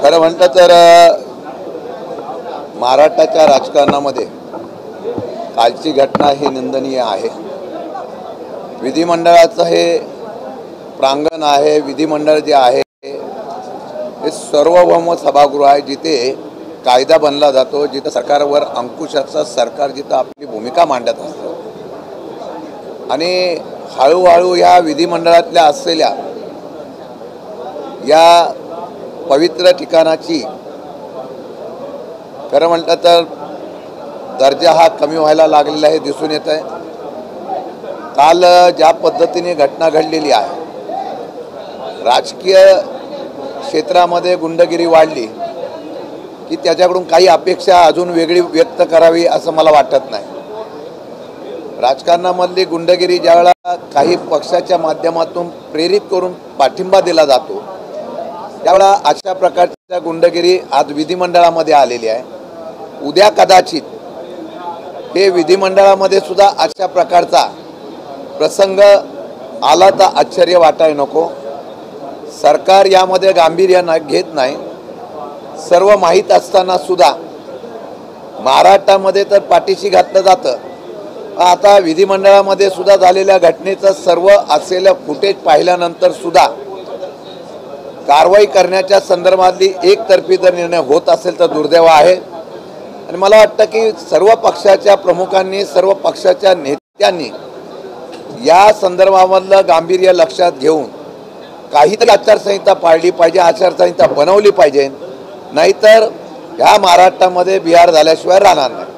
खरं म्हटलं तर महाराष्ट्राच्या राजकारणामध्ये कालची घटना ही निंदनीय आहे। विधिमंडळाचं हे प्रांगण आहे, विधिमंडळ जे आहे हे सार्वभौम सभागृह आहे, जिथे कायदा बनला जातो, जिथे सरकारवर अंकुश असतं, सरकार जिथं आपली भूमिका मांडत असतं। आणि हळूहळू या विधिमंडळातल्या असलेल्या या पवित्र ठिकाणाची खरं म्हटलं तर दर्जा हा कमी व्हायला लागलेला आहे, दिसून येत आहे। काल ज्या पद्धतीने घटना घडलेली आहे, राजकीय क्षेत्रामध्ये गुंडगिरी वाढली की त्याच्याकडून काही अपेक्षा अजून वेगळी व्यक्त करावी असं मला वाटत नाही। राजकारणामधली गुंडगिरी ज्यावेळेला काही पक्षाच्या माध्यमातून प्रेरित करून पाठिंबा दिला जातो, त्यावेळेला अशा प्रकारच्या गुंडगिरी आज विधिमंडळामध्ये आलेली आहे। उद्या कदाचित हे विधिमंडळामध्ये सुद्धा अशा प्रकारचा प्रसंग आला तर आश्चर्य वाटायला नको। सरकार यामध्ये गांभीर्य घेत नाही। सर्व माहीत असताना सुद्धा महाराष्ट्रामध्ये तर पाठीशी घातलं जातं, आता विधिमंडळामध्ये सुद्धा झालेल्या घटनेचं सर्व असलेलं फुटेज पाहिल्यानंतर सुद्धा कारवाई करण्याच्या संदर्भातली एकतर्फी जर निर्णय होत असेल तर दुर्दैव आहे। आणि मला वाटतं की सर्व पक्षाच्या प्रमुखांनी, सर्व पक्षाच्या नेत्यांनी या संदर्भामधलं गांभीर्य लक्षात घेऊन काहीतरी आचारसंहिता पाळली पाहिजे, आचारसंहिता बनवली पाहिजे, नाहीतर ह्या महाराष्ट्रामध्ये बिहार झाल्याशिवाय राहणार नाही।